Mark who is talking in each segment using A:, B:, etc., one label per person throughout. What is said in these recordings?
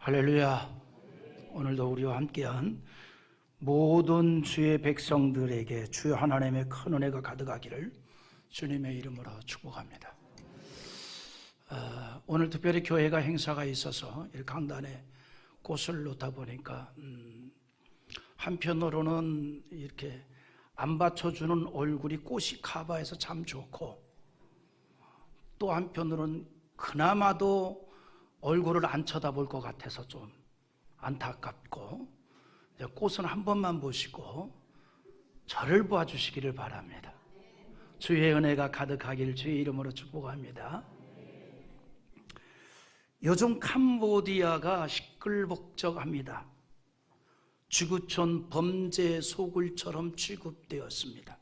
A: 할렐루야. 오늘도 우리와 함께한 모든 주의 백성들에게 주의 하나님의 큰 은혜가 가득하기를 주님의 이름으로 축복합니다. 오늘 특별히 교회가 행사가 있어서 강단에 꽃을 놓다 보니까 한편으로는 이렇게 안 받쳐주는 얼굴이 꽃이 카바해서 참 좋고, 또 한편으로는 그나마도 얼굴을 안 쳐다볼 것 같아서 좀 안타깝고, 꽃은 한 번만 보시고 저를 봐주시기를 바랍니다. 주의 은혜가 가득하길 주의 이름으로 축복합니다. 요즘 캄보디아가 시끌벅적합니다. 지구촌 범죄 소굴처럼 취급되었습니다.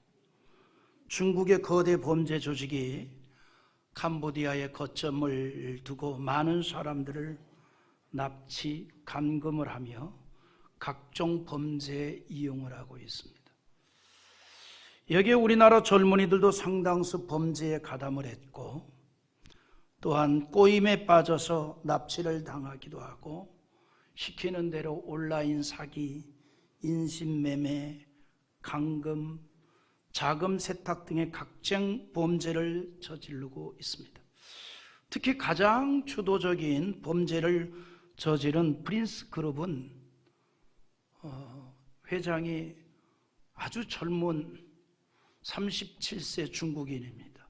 A: 중국의 거대 범죄 조직이 캄보디아에 거점을 두고 많은 사람들을 납치, 감금을 하며 각종 범죄에 이용을 하고 있습니다. 여기에 우리나라 젊은이들도 상당수 범죄에 가담을 했고, 또한 꼬임에 빠져서 납치를 당하기도 하고, 시키는 대로 온라인 사기, 인신매매, 감금, 자금 세탁 등의 각종 범죄를 저지르고 있습니다. 특히 가장 주도적인 범죄를 저지른 프린스 그룹은 회장이 아주 젊은 37세 중국인입니다.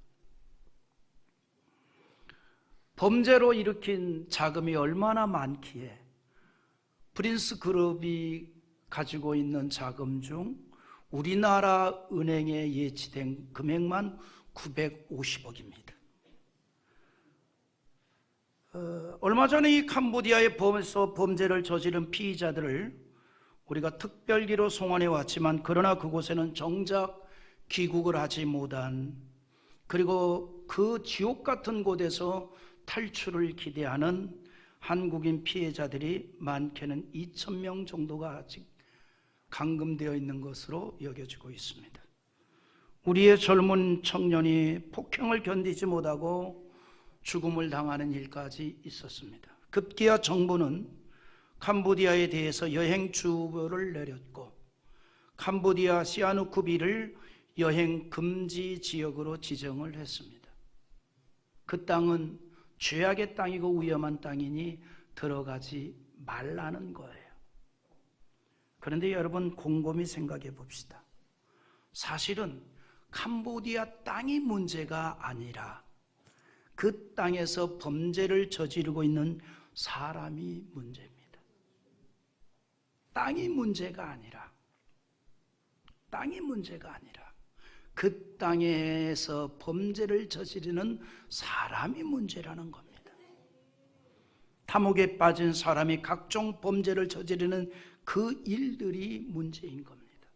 A: 범죄로 일으킨 자금이 얼마나 많기에 프린스 그룹이 가지고 있는 자금 중 우리나라 은행에 예치된 금액만 950억입니다. 얼마 전에 이 캄보디아에서 범죄를 저지른 피의자들을 우리가 특별기로 송환해 왔지만, 그러나 그곳에는 정작 귀국을 하지 못한, 그리고 그 지옥 같은 곳에서 탈출을 기대하는 한국인 피해자들이 많게는 2,000명 정도가 아직 감금되어 있는 것으로 여겨지고 있습니다. 우리의 젊은 청년이 폭행을 견디지 못하고 죽음을 당하는 일까지 있었습니다. 급기야 정부는 캄보디아에 대해서 여행 주의보를 내렸고, 캄보디아 시아누쿠비를 여행 금지 지역으로 지정을 했습니다. 그 땅은 죄악의 땅이고 위험한 땅이니 들어가지 말라는 거예요. 그런데 여러분, 곰곰이 생각해 봅시다. 사실은 캄보디아 땅이 문제가 아니라 그 땅에서 범죄를 저지르고 있는 사람이 문제입니다. 땅이 문제가 아니라 그 땅에서 범죄를 저지르는 사람이 문제라는 겁니다. 탐욕에 빠진 사람이 각종 범죄를 저지르는 그 일들이 문제인 겁니다.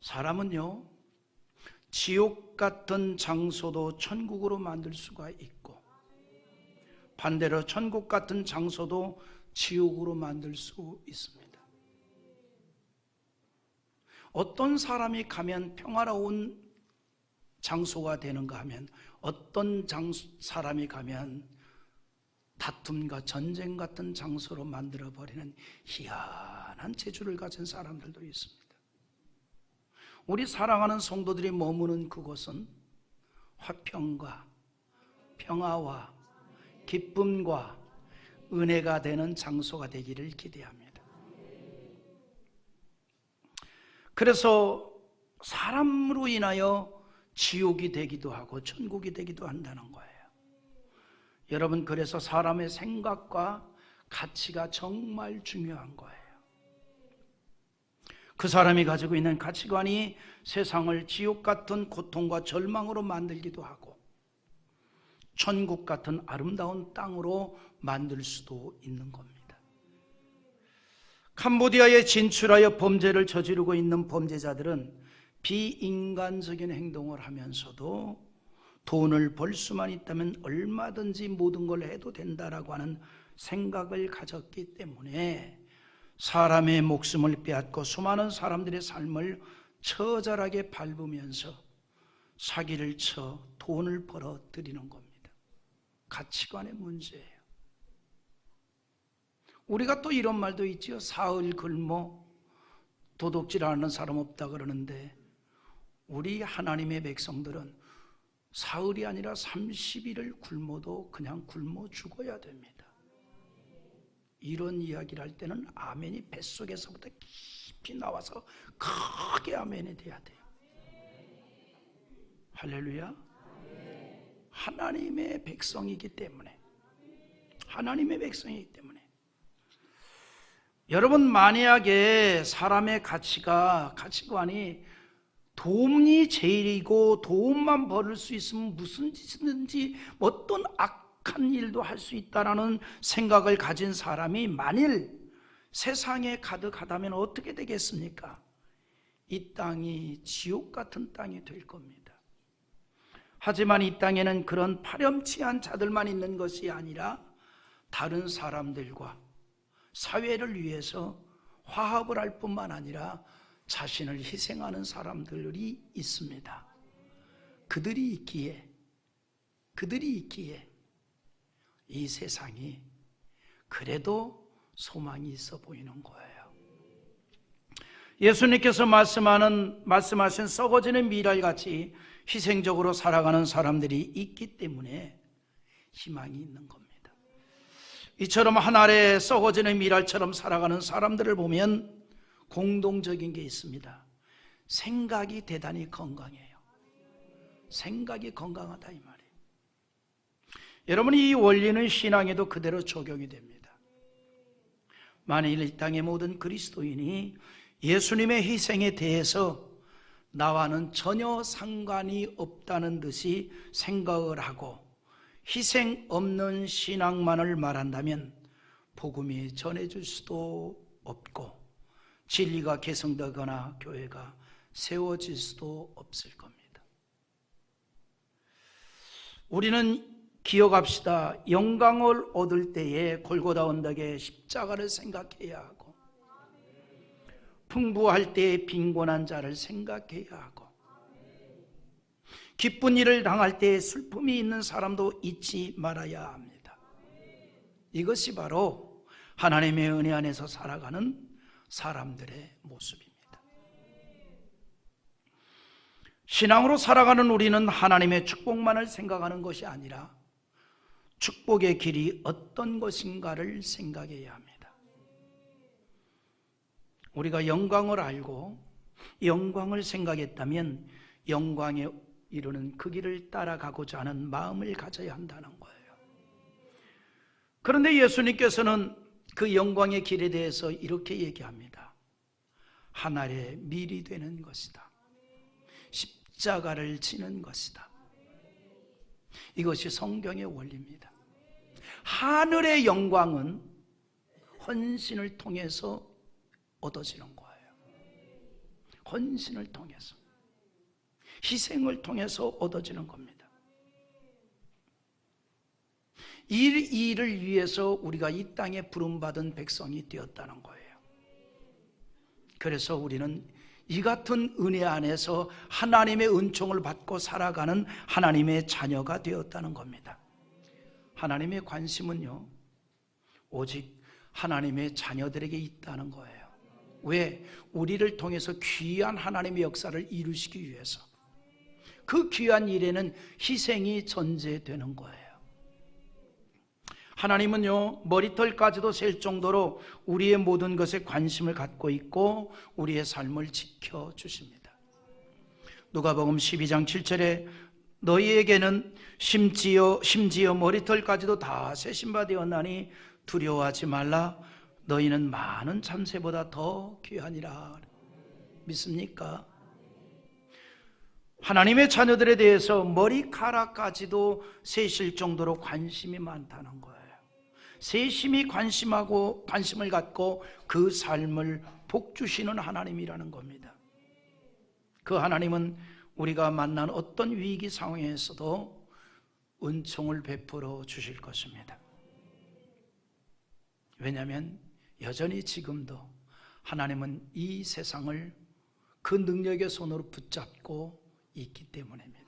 A: 사람은요, 지옥 같은 장소도 천국으로 만들 수가 있고, 반대로 천국 같은 장소도 지옥으로 만들 수 있습니다. 어떤 사람이 가면 평화로운 장소가 되는가 하면, 어떤 사람이 가면 다툼과 전쟁 같은 장소로 만들어버리는 희한한 재주를 가진 사람들도 있습니다. 우리 사랑하는 성도들이 머무는 그곳은 화평과 평화와 기쁨과 은혜가 되는 장소가 되기를 기대합니다. 그래서 사람으로 인하여 지옥이 되기도 하고 천국이 되기도 한다는 거예요. 여러분, 그래서 사람의 생각과 가치가 정말 중요한 거예요. 그 사람이 가지고 있는 가치관이 세상을 지옥 같은 고통과 절망으로 만들기도 하고 천국 같은 아름다운 땅으로 만들 수도 있는 겁니다. 캄보디아에 진출하여 범죄를 저지르고 있는 범죄자들은 비인간적인 행동을 하면서도 돈을 벌 수만 있다면 얼마든지 모든 걸 해도 된다라고 하는 생각을 가졌기 때문에 사람의 목숨을 빼앗고 수많은 사람들의 삶을 처절하게 밟으면서 사기를 쳐 돈을 벌어들이는 겁니다. 가치관의 문제예요. 우리가 또 이런 말도 있지요. 사흘 굶어 도둑질하는 사람 없다 그러는데 우리 하나님의 백성들은 사흘이 아니라 30일을 굶어도 그냥 굶어 죽어야 됩니다. 이런 이야기를 할 때는 아멘이 뱃속에서부터 깊이 나와서 크게 아멘이 돼야 돼요. 할렐루야. 하나님의 백성이기 때문에, 하나님의 백성이기 때문에 여러분, 만약에 사람의 가치관이 돈이 제일이고 돈만 벌을 수 있으면 무슨 짓이든지 어떤 악한 일도 할 수 있다라는 생각을 가진 사람이 만일 세상에 가득하다면 어떻게 되겠습니까? 이 땅이 지옥 같은 땅이 될 겁니다. 하지만 이 땅에는 그런 파렴치한 자들만 있는 것이 아니라 다른 사람들과 사회를 위해서 화합을 할 뿐만 아니라 자신을 희생하는 사람들이 있습니다. 그들이 있기에 이 세상이 그래도 소망이 있어 보이는 거예요. 예수님께서 말씀하신 썩어지는 밀알같이 희생적으로 살아가는 사람들이 있기 때문에 희망이 있는 겁니다. 이처럼 한 알에 썩어지는 밀알처럼 살아가는 사람들을 보면 공동적인 게 있습니다. 생각이 대단히 건강해요. 생각이 건강하다 이 말이에요. 여러분, 이 원리는 신앙에도 그대로 적용이 됩니다. 만일 이 땅의 모든 그리스도인이 예수님의 희생에 대해서 나와는 전혀 상관이 없다는 듯이 생각을 하고 희생 없는 신앙만을 말한다면 복음이 전해질 수도 없고 진리가 개성되거나 교회가 세워질 수도 없을 겁니다. 우리는 기억합시다. 영광을 얻을 때에 골고다 언덕의 십자가를 생각해야 하고 풍부할 때에 빈곤한 자를 생각해야 하고 기쁜 일을 당할 때에 슬픔이 있는 사람도 잊지 말아야 합니다. 이것이 바로 하나님의 은혜 안에서 살아가는 사람들의 모습입니다. 신앙으로 살아가는 우리는 하나님의 축복만을 생각하는 것이 아니라 축복의 길이 어떤 것인가를 생각해야 합니다. 우리가 영광을 알고 영광을 생각했다면 영광에 이루는 그 길을 따라가고자 하는 마음을 가져야 한다는 거예요. 그런데 예수님께서는 그 영광의 길에 대해서 이렇게 얘기합니다. 하늘의 밀이 되는 것이다. 십자가를 지는 것이다. 이것이 성경의 원리입니다. 하늘의 영광은 헌신을 통해서 얻어지는 거예요. 헌신을 통해서, 희생을 통해서 얻어지는 겁니다. 이 일을 위해서 우리가 이 땅에 부름받은 백성이 되었다는 거예요. 그래서 우리는 이 같은 은혜 안에서 하나님의 은총을 받고 살아가는 하나님의 자녀가 되었다는 겁니다. 하나님의 관심은요, 오직 하나님의 자녀들에게 있다는 거예요. 왜? 우리를 통해서 귀한 하나님의 역사를 이루시기 위해서. 그 귀한 일에는 희생이 전제되는 거예요. 하나님은요, 머리털까지도 셀 정도로 우리의 모든 것에 관심을 갖고 있고 우리의 삶을 지켜주십니다. 누가복음 12장 7절에 너희에게는 심지어 머리털까지도 다 세신 바 되었나니 두려워하지 말라. 너희는 많은 참새보다 더 귀하니라. 믿습니까? 하나님의 자녀들에 대해서 머리카락까지도 세실 정도로 관심이 많다는 거예요. 세심히 관심을 갖고 그 삶을 복주시는 하나님이라는 겁니다. 그 하나님은 우리가 만난 어떤 위기 상황에서도 은총을 베풀어 주실 것입니다. 왜냐하면 여전히 지금도 하나님은 이 세상을 그 능력의 손으로 붙잡고 있기 때문입니다.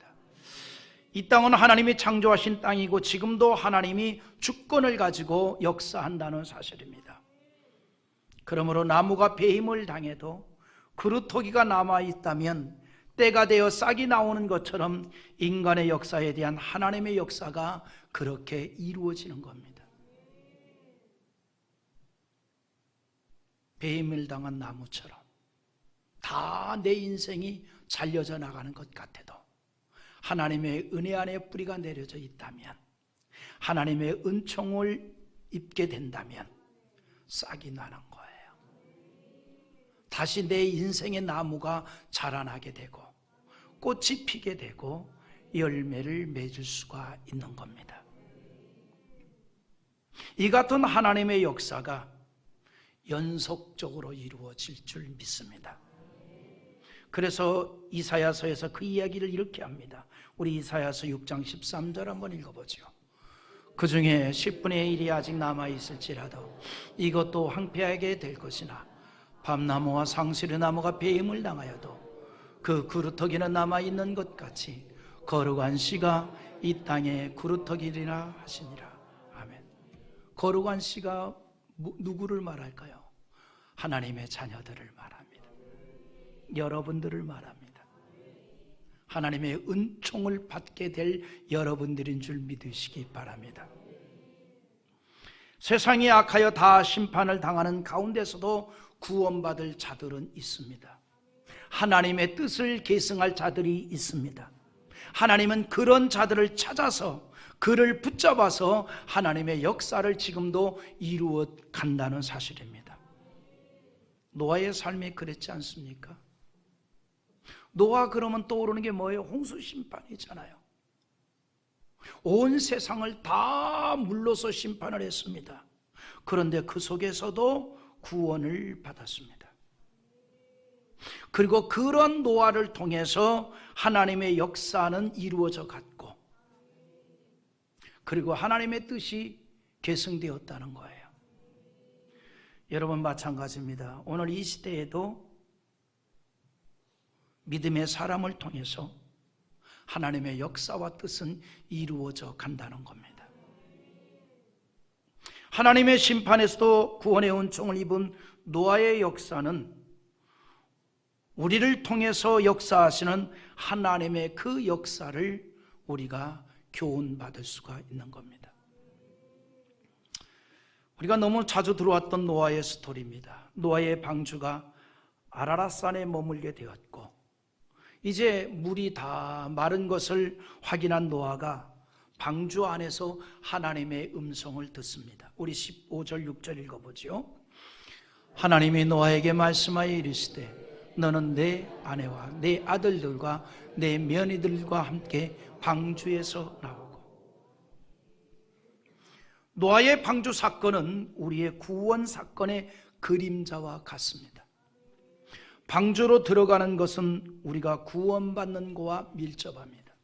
A: 이 땅은 하나님이 창조하신 땅이고 지금도 하나님이 주권을 가지고 역사한다는 사실입니다. 그러므로 나무가 배임을 당해도 그루터기가 남아있다면 때가 되어 싹이 나오는 것처럼 인간의 역사에 대한 하나님의 역사가 그렇게 이루어지는 겁니다. 배임을 당한 나무처럼 다 내 인생이 잘려져 나가는 것 같아도 하나님의 은혜 안에 뿌리가 내려져 있다면, 하나님의 은총을 입게 된다면 싹이 나는 거예요. 다시 내 인생의 나무가 자라나게 되고 꽃이 피게 되고 열매를 맺을 수가 있는 겁니다. 이 같은 하나님의 역사가 연속적으로 이루어질 줄 믿습니다. 그래서 이사야서에서 그 이야기를 이렇게 합니다. 우리 이사야서 6장 13절 한번 읽어보죠. 그 중에 10분의 1이 아직 남아있을지라도 이것도 황폐하게 될 것이나 밤나무와 상수리나무가 배임을 당하여도 그 그루터기는 남아있는 것 같이 거룩한 씨가 이 땅에 그루터기리라 하시니라. 아멘. 거룩한 씨가 누구를 말할까요? 하나님의 자녀들을 말합니다. 여러분들을 말합니다. 하나님의 은총을 받게 될 여러분들인 줄 믿으시기 바랍니다. 세상이 악하여 다 심판을 당하는 가운데서도 구원받을 자들은 있습니다. 하나님의 뜻을 계승할 자들이 있습니다. 하나님은 그런 자들을 찾아서 그를 붙잡아서 하나님의 역사를 지금도 이루어 간다는 사실입니다. 노아의 삶이 그랬지 않습니까? 노아 그러면 떠오르는 게 뭐예요? 홍수 심판이잖아요. 온 세상을 다 물로서 심판을 했습니다. 그런데 그 속에서도 구원을 받았습니다. 그리고 그런 노아를 통해서 하나님의 역사는 이루어져 갔고, 그리고 하나님의 뜻이 계승되었다는 거예요. 여러분 마찬가지입니다. 오늘 이 시대에도 믿음의 사람을 통해서 하나님의 역사와 뜻은 이루어져 간다는 겁니다. 하나님의 심판에서도 구원의 은총을 입은 노아의 역사는 우리를 통해서 역사하시는 하나님의 그 역사를 우리가 교훈받을 수가 있는 겁니다. 우리가 너무 자주 들어왔던 노아의 스토리입니다. 노아의 방주가 아라랏산에 머물게 되었고, 이제 물이 다 마른 것을 확인한 노아가 방주 안에서 하나님의 음성을 듣습니다. 우리 15절 6절 읽어보죠. 하나님이 노아에게 말씀하여 이르시되 너는 내 아내와 내 아들들과 내 며느리들과 함께 방주에서 나오고. 노아의 방주 사건은 우리의 구원 사건의 그림자와 같습니다. 방주로 들어가는 것은 우리가 구원받는 것과 밀접합니다.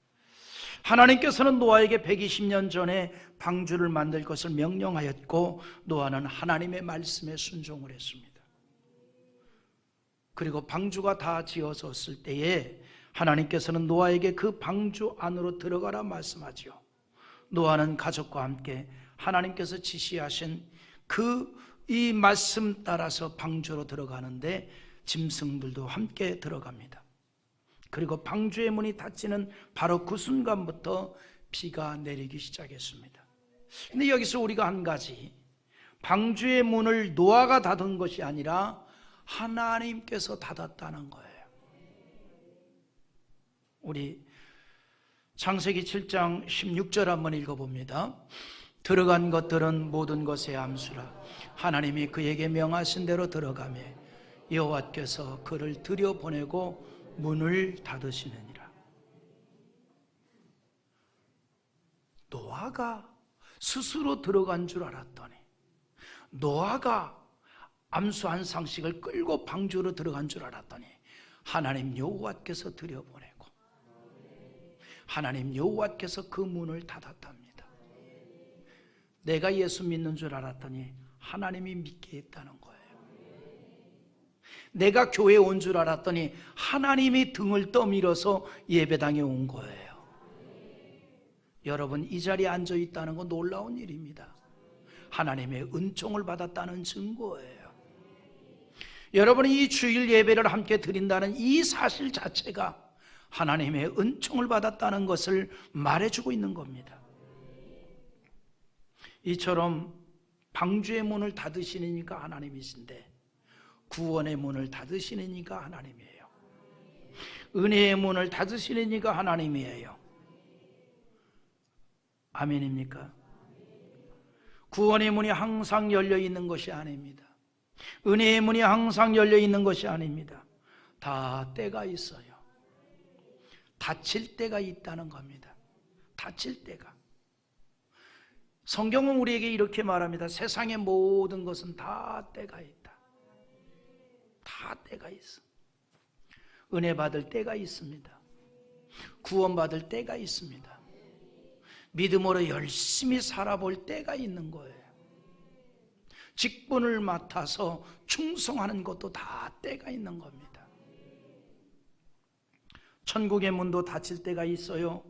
A: 하나님께서는 노아에게 120년 전에 방주를 만들 것을 명령하였고, 노아는 하나님의 말씀에 순종을 했습니다. 그리고 방주가 다 지어졌을 때에 하나님께서는 노아에게 그 방주 안으로 들어가라 말씀하지요. 노아는 가족과 함께 하나님께서 지시하신 이 말씀 따라서 방주로 들어가는데 짐승들도 함께 들어갑니다. 그리고 방주의 문이 닫히는 바로 그 순간부터 비가 내리기 시작했습니다. 근데 여기서 우리가 한 가지, 방주의 문을 노아가 닫은 것이 아니라 하나님께서 닫았다는 거예요. 우리 창세기 7장 16절 한번 읽어봅니다. 들어간 것들은 모든 것의 암수라. 하나님이 그에게 명하신 대로 들어가며 여호와께서 그를 들여보내고 문을 닫으시느니라. 노아가 스스로 들어간 줄 알았더니, 노아가 암수 한 상씩을 끌고 방주로 들어간 줄 알았더니 하나님 여호와께서 들여보내고 하나님 여호와께서 그 문을 닫았답니다. 내가 예수 믿는 줄 알았더니 하나님이 믿게 했다는 거예요. 내가 교회에 온 줄 알았더니 하나님이 등을 떠밀어서 예배당에 온 거예요. 여러분, 이 자리에 앉아 있다는 건 놀라운 일입니다. 하나님의 은총을 받았다는 증거예요. 여러분이 이 주일 예배를 함께 드린다는 이 사실 자체가 하나님의 은총을 받았다는 것을 말해주고 있는 겁니다. 이처럼 방주의 문을 닫으시는 이가 하나님이신데 구원의 문을 닫으시는 이가 하나님이에요. 은혜의 문을 닫으시는 이가 하나님이에요. 아멘입니까? 구원의 문이 항상 열려 있는 것이 아닙니다. 은혜의 문이 항상 열려 있는 것이 아닙니다. 다 때가 있어요. 닫힐 때가 있다는 겁니다. 닫힐 때가. 성경은 우리에게 이렇게 말합니다. 세상의 모든 것은 다 때가 있다. 다 때가 있어. 은혜 받을 때가 있습니다. 구원 받을 때가 있습니다. 믿음으로 열심히 살아볼 때가 있는 거예요. 직분을 맡아서 충성하는 것도 다 때가 있는 겁니다. 천국의 문도 닫힐 때가 있어요.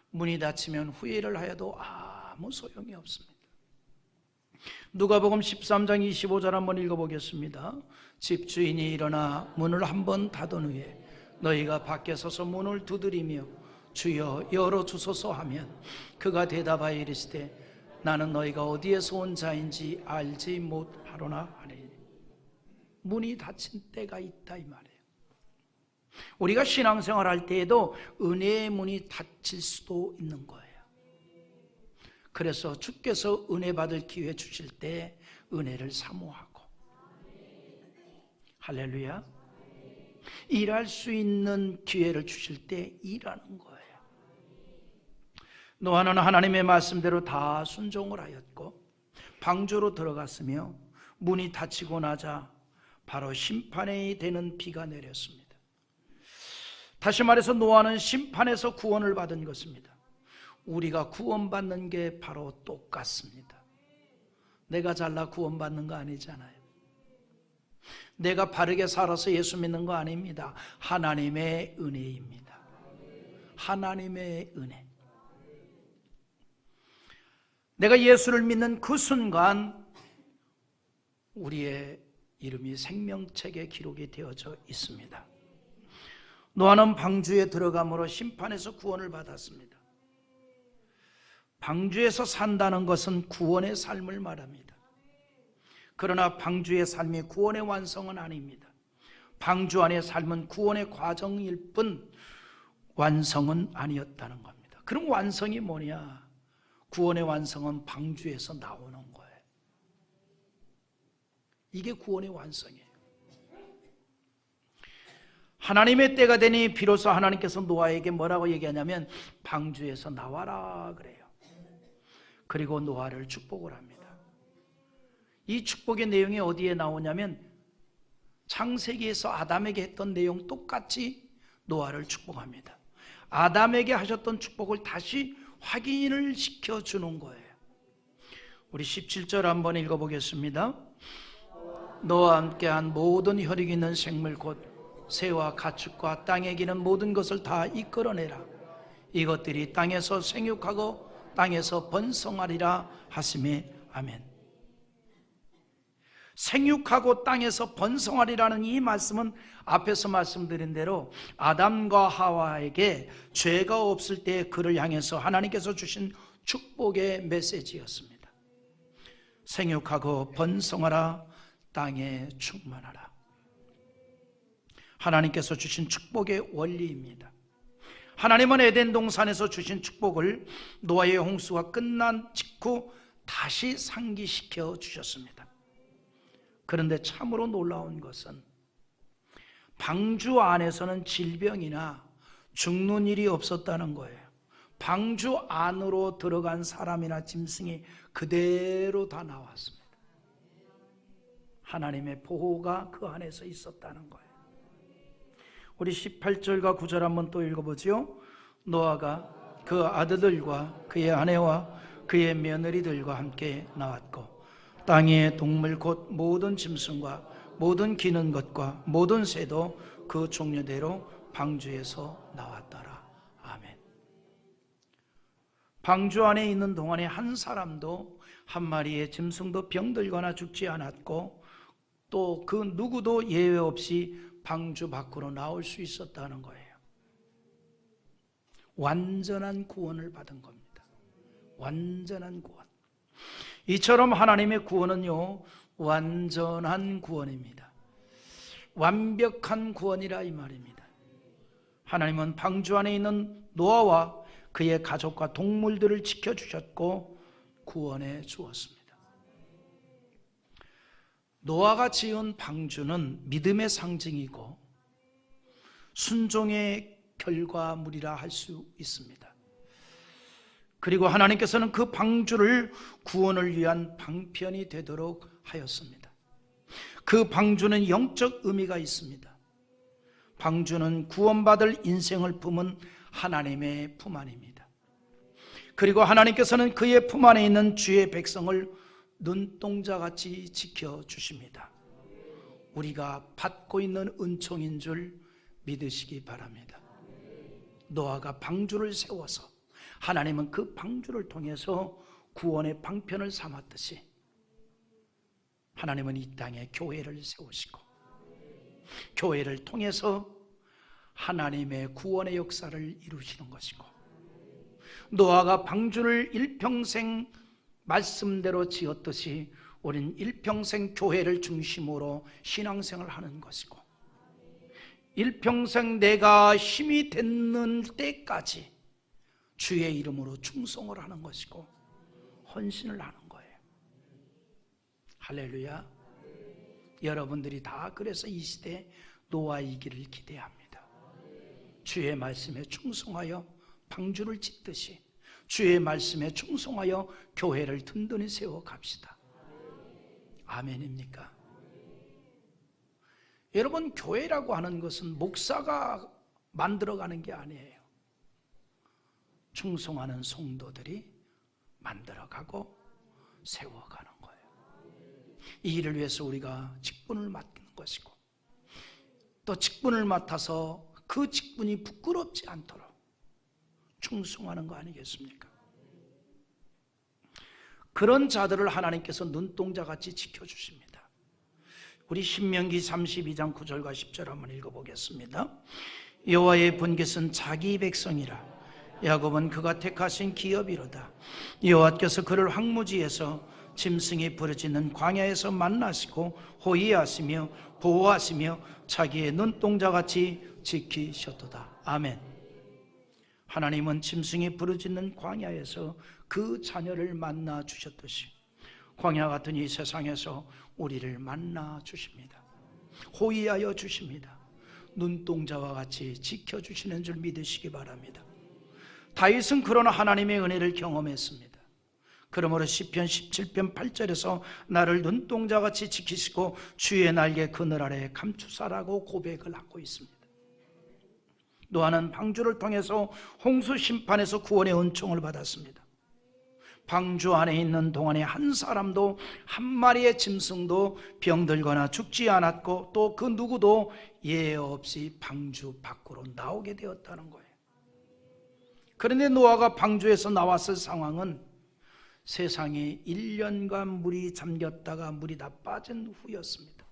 A: 문이 닫히면 후회를 하여도 아무 소용이 없습니다. 누가복음 13장 25절 한번 읽어보겠습니다. 집주인이 일어나 문을 한번 닫은 후에 너희가 밖에 서서 문을 두드리며 주여 열어주소서 하면 그가 대답하여 이르시되 나는 너희가 어디에서 온 자인지 알지 못하노라 하니. 문이 닫힌 때가 있다 이 말이에요. 우리가 신앙생활 할 때에도 은혜의 문이 닫힐 수도 있는 거예요. 그래서 주께서 은혜 받을 기회 주실 때 은혜를 사모하고, 할렐루야, 일할 수 있는 기회를 주실 때 일하는 거예요. 노아는 하나님의 말씀대로 다 순종을 하였고 방주로 들어갔으며 문이 닫히고 나자 바로 심판이 되는 비가 내렸습니다. 다시 말해서 노아는 심판에서 구원을 받은 것입니다. 우리가 구원받는 게 바로 똑같습니다. 내가 잘나 구원받는 거 아니잖아요. 내가 바르게 살아서 예수 믿는 거 아닙니다. 하나님의 은혜입니다. 하나님의 은혜. 내가 예수를 믿는 그 순간 우리의 이름이 생명책에 기록이 되어져 있습니다. 노아는 방주에 들어감으로 심판에서 구원을 받았습니다. 방주에서 산다는 것은 구원의 삶을 말합니다. 그러나 방주의 삶이 구원의 완성은 아닙니다. 방주 안의 삶은 구원의 과정일 뿐 완성은 아니었다는 겁니다. 그럼 완성이 뭐냐? 구원의 완성은 방주에서 나오는 거예요. 이게 구원의 완성이에요. 하나님의 때가 되니 비로소 하나님께서 노아에게 뭐라고 얘기하냐면 방주에서 나와라 그래요. 그리고 노아를 축복을 합니다. 이 축복의 내용이 어디에 나오냐면 창세기에서 아담에게 했던 내용 똑같이 노아를 축복합니다. 아담에게 하셨던 축복을 다시 확인을 시켜주는 거예요. 우리 17절 한번 읽어보겠습니다. 너와 함께한 모든 혈육 있는 생물 곧 새와 가축과 땅에 기는 모든 것을 다 이끌어내라. 이것들이 땅에서 생육하고 땅에서 번성하리라 하시매 아멘. 생육하고 땅에서 번성하리라는 이 말씀은 앞에서 말씀드린 대로 아담과 하와에게 죄가 없을 때 그를 향해서 하나님께서 주신 축복의 메시지였습니다. 생육하고 번성하라, 땅에 충만하라. 하나님께서 주신 축복의 원리입니다. 하나님은 에덴 동산에서 주신 축복을 노아의 홍수가 끝난 직후 다시 상기시켜 주셨습니다. 그런데 참으로 놀라운 것은 방주 안에서는 질병이나 죽는 일이 없었다는 거예요. 방주 안으로 들어간 사람이나 짐승이 그대로 다 나왔습니다. 하나님의 보호가 그 안에서 있었다는 거예요. 우리 18절과 9절 한번 또 읽어보죠. 노아가 그 아들들과 그의 아내와 그의 며느리들과 함께 나왔고 땅의 동물 곧 모든 짐승과 모든 기는 것과 모든 새도 그 종류대로 방주에서 나왔더라. 아멘. 방주 안에 있는 동안에 한 사람도 한 마리의 짐승도 병들거나 죽지 않았고 또 그 누구도 예외 없이 방주 밖으로 나올 수 있었다는 거예요. 완전한 구원을 받은 겁니다. 완전한 구원. 이처럼 하나님의 구원은요, 완전한 구원입니다. 완벽한 구원이라 이 말입니다. 하나님은 방주 안에 있는 노아와 그의 가족과 동물들을 지켜주셨고 구원해 주었습니다. 노아가 지은 방주는 믿음의 상징이고 순종의 결과물이라 할 수 있습니다. 그리고 하나님께서는 그 방주를 구원을 위한 방편이 되도록 하였습니다. 그 방주는 영적 의미가 있습니다. 방주는 구원받을 인생을 품은 하나님의 품 안입니다. 그리고 하나님께서는 그의 품 안에 있는 주의 백성을 눈동자같이 지켜주십니다. 우리가 받고 있는 은총인 줄 믿으시기 바랍니다. 노아가 방주를 세워서 하나님은 그 방주를 통해서 구원의 방편을 삼았듯이 하나님은 이 땅에 교회를 세우시고 교회를 통해서 하나님의 구원의 역사를 이루시는 것이고, 노아가 방주를 일평생 말씀대로 지었듯이 우린 일평생 교회를 중심으로 신앙생활을 하는 것이고, 일평생 내가 힘이 닿는 때까지 주의 이름으로 충성을 하는 것이고 헌신을 하는 거예요. 할렐루야. 여러분들이 다 그래서 이 시대에 노아이기를 기대합니다. 주의 말씀에 충성하여 방주를 짓듯이 주의 말씀에 충성하여 교회를 든든히 세워 갑시다. 아멘입니까? 여러분, 교회라고 하는 것은 목사가 만들어가는 게 아니에요. 충성하는 성도들이 만들어가고 세워가는 거예요. 이 일을 위해서 우리가 직분을 맡기는 것이고, 또 직분을 맡아서 그 직분이 부끄럽지 않도록 충성하는 거 아니겠습니까? 그런 자들을 하나님께서 눈동자같이 지켜주십니다. 우리 신명기 32장 9절과 10절 한번 읽어보겠습니다. 여호와의 분깃은 자기 백성이라. 야곱은 그가 택하신 기업이로다. 여호와께서 그를 황무지에서 짐승이 부르짖는 광야에서 만나시고 호위하시며 보호하시며 자기의 눈동자같이 지키셨도다. 아멘. 하나님은 짐승이 부르짖는 광야에서 그 자녀를 만나 주셨듯이 광야 같은 이 세상에서 우리를 만나 주십니다. 호위하여 주십니다. 눈동자와 같이 지켜주시는 줄 믿으시기 바랍니다. 다윗은 그러나 하나님의 은혜를 경험했습니다. 그러므로 시편 17편 8절에서 나를 눈동자같이 지키시고 주의 날개 그늘 아래 감추사라고 고백을 하고 있습니다. 노아는 방주를 통해서 홍수 심판에서 구원의 은총을 받았습니다. 방주 안에 있는 동안에 한 사람도, 한 마리의 짐승도 병들거나 죽지 않았고, 또 그 누구도 예외 없이 방주 밖으로 나오게 되었다는 거예요. 그런데 노아가 방주에서 나왔을 상황은 세상에 1년간 물이 잠겼다가 물이 다 빠진 후였습니다.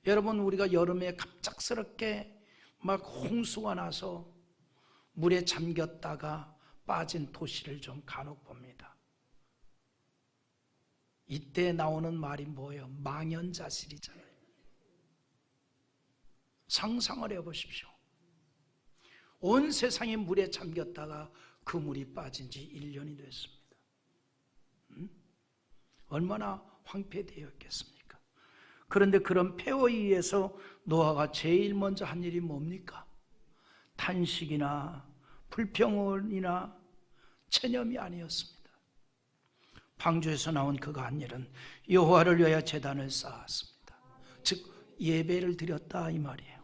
A: 여러분, 우리가 여름에 갑작스럽게 막 홍수가 나서 물에 잠겼다가 빠진 도시를 좀 간혹 봅니다. 이때 나오는 말이 뭐예요? 망연자실이잖아요. 상상을 해보십시오. 온 세상이 물에 잠겼다가 그 물이 빠진 지 1년이 됐습니다. 얼마나 황폐되었겠습니까? 그런데 그런 폐허에 의해서 노아가 제일 먼저 한 일이 뭡니까? 탄식이나 불평이나 체념이 아니었습니다. 방주에서 나온 그가 한 일은 여호와를 위하여 제단을 쌓았습니다. 즉 예배를 드렸다 이 말이에요.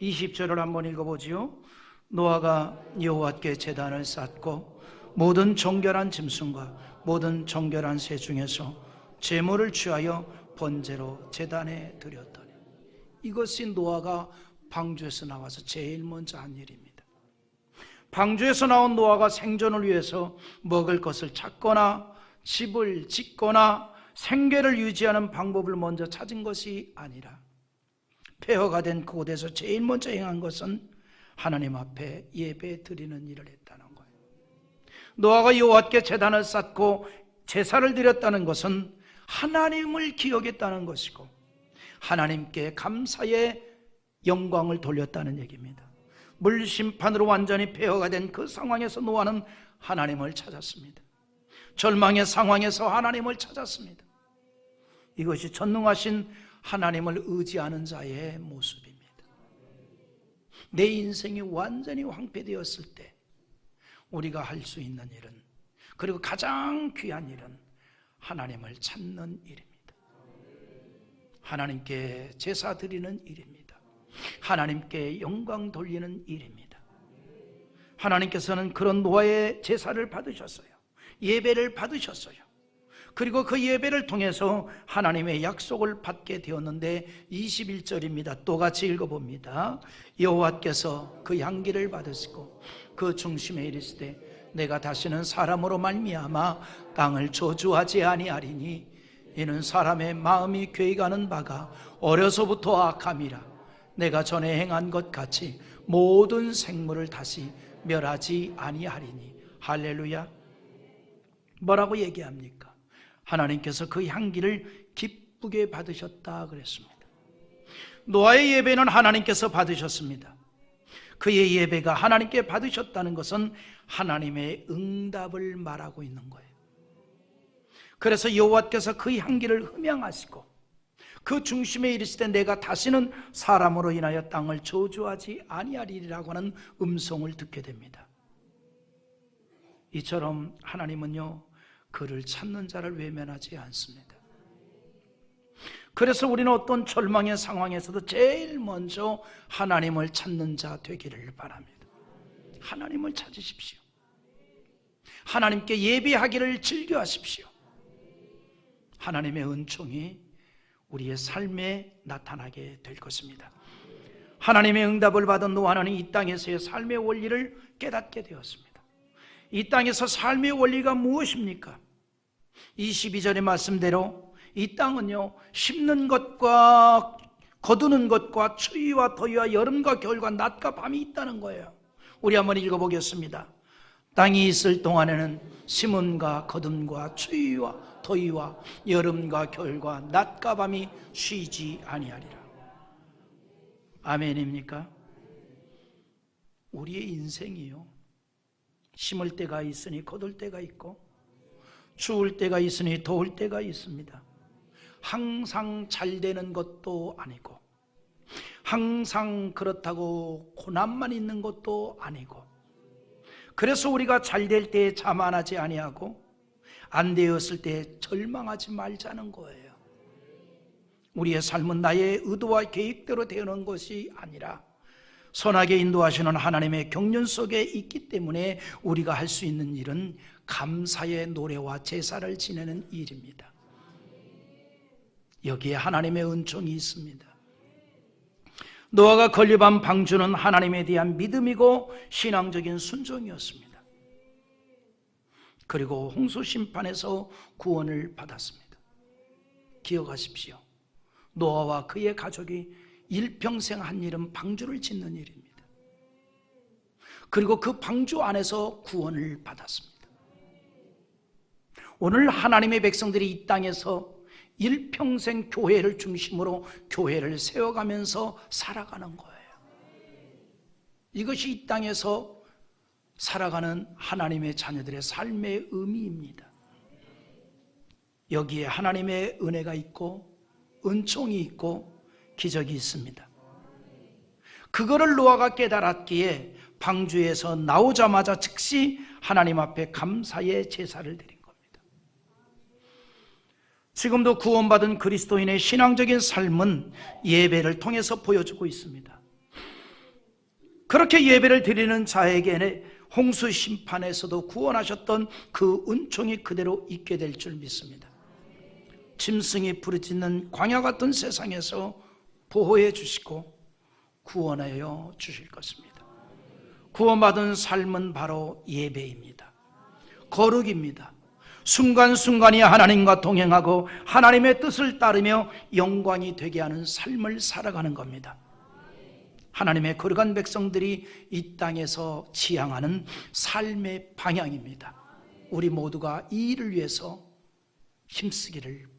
A: 20절을 한번 읽어보지요. 노아가 여호와께 제단을 쌓고 모든 정결한 짐승과 모든 정결한 새 중에서 제물을 취하여 번제로 제단에 드렸더니, 이것이 노아가 방주에서 나와서 제일 먼저 한 일입니다. 방주에서 나온 노아가 생존을 위해서 먹을 것을 찾거나 집을 짓거나 생계를 유지하는 방법을 먼저 찾은 것이 아니라 폐허가 된 그곳에서 제일 먼저 행한 것은 하나님 앞에 예배 드리는 일을 했다는 거예요. 노아가 여호와께 제단을 쌓고 제사를 드렸다는 것은 하나님을 기억했다는 것이고 하나님께 감사의 영광을 돌렸다는 얘기입니다. 물 심판으로 완전히 폐허가 된 그 상황에서 노아는 하나님을 찾았습니다. 절망의 상황에서 하나님을 찾았습니다. 이것이 전능하신 하나님을 의지하는 자의 모습입니다. 내 인생이 완전히 황폐되었을 때 우리가 할 수 있는 일은, 그리고 가장 귀한 일은 하나님을 찾는 일입니다. 하나님께 제사 드리는 일입니다. 하나님께 영광 돌리는 일입니다. 하나님께서는 그런 노아의 제사를 받으셨어요. 예배를 받으셨어요. 그리고 그 예배를 통해서 하나님의 약속을 받게 되었는데 21절입니다. 또 같이 읽어봅니다. 여호와께서 그 향기를 받으시고 그 중심에 이르시되 내가 다시는 사람으로 말미암아 땅을 저주하지 아니하리니 이는 사람의 마음이 괴가는 바가 어려서부터 악함이라. 내가 전에 행한 것 같이 모든 생물을 다시 멸하지 아니하리니. 할렐루야. 뭐라고 얘기합니까? 하나님께서 그 향기를 기쁘게 받으셨다 그랬습니다. 노아의 예배는 하나님께서 받으셨습니다. 그의 예배가 하나님께 받으셨다는 것은 하나님의 응답을 말하고 있는 거예요. 그래서 여호와께서 그 향기를 흠양하시고 그 중심에 이르시되 내가 다시는 사람으로 인하여 땅을 저주하지 아니하리라고 하는 음성을 듣게 됩니다. 이처럼 하나님은요, 그를 찾는 자를 외면하지 않습니다. 그래서 우리는 어떤 절망의 상황에서도 제일 먼저 하나님을 찾는 자 되기를 바랍니다. 하나님을 찾으십시오. 하나님께 예배하기를 즐겨하십시오. 하나님의 은총이 우리의 삶에 나타나게 될 것입니다. 하나님의 응답을 받은 노아는 이 땅에서의 삶의 원리를 깨닫게 되었습니다. 이 땅에서 삶의 원리가 무엇입니까? 22절의 말씀대로 이 땅은요, 심는 것과 거두는 것과 추위와 더위와 여름과 겨울과 낮과 밤이 있다는 거예요. 우리 한번 읽어보겠습니다. 땅이 있을 동안에는 심음과 거둠과 추위와 더위와 여름과 겨울과 낮과 밤이 쉬지 아니하리라. 아멘입니까? 우리의 인생이요, 심을 때가 있으니 거둘 때가 있고 추울 때가 있으니 더울 때가 있습니다. 항상 잘 되는 것도 아니고 항상 그렇다고 고난만 있는 것도 아니고, 그래서 우리가 잘 될 때 자만하지 아니하고 안 되었을 때 절망하지 말자는 거예요. 우리의 삶은 나의 의도와 계획대로 되는 것이 아니라 선하게 인도하시는 하나님의 경륜 속에 있기 때문에 우리가 할 수 있는 일은 감사의 노래와 제사를 지내는 일입니다. 여기에 하나님의 은총이 있습니다. 노아가 건립한 방주는 하나님에 대한 믿음이고 신앙적인 순종이었습니다. 그리고 홍수 심판에서 구원을 받았습니다. 기억하십시오. 노아와 그의 가족이 일평생 한 일은 방주를 짓는 일입니다. 그리고 그 방주 안에서 구원을 받았습니다. 오늘 하나님의 백성들이 이 땅에서 일평생 교회를 중심으로 교회를 세워가면서 살아가는 거예요. 이것이 이 땅에서 살아가는 하나님의 자녀들의 삶의 의미입니다. 여기에 하나님의 은혜가 있고 은총이 있고 기적이 있습니다. 그거를 노아가 깨달았기에 방주에서 나오자마자 즉시 하나님 앞에 감사의 제사를 드린 겁니다. 지금도 구원받은 그리스도인의 신앙적인 삶은 예배를 통해서 보여주고 있습니다. 그렇게 예배를 드리는 자에게는 홍수 심판에서도 구원하셨던 그 은총이 그대로 있게 될 줄 믿습니다. 짐승이 부르짖는 광야 같은 세상에서 보호해 주시고 구원하여 주실 것입니다. 구원받은 삶은 바로 예배입니다. 거룩입니다. 순간순간이 하나님과 동행하고 하나님의 뜻을 따르며 영광이 되게 하는 삶을 살아가는 겁니다. 하나님의 거룩한 백성들이 이 땅에서 지향하는 삶의 방향입니다. 우리 모두가 이 일을 위해서 힘쓰기를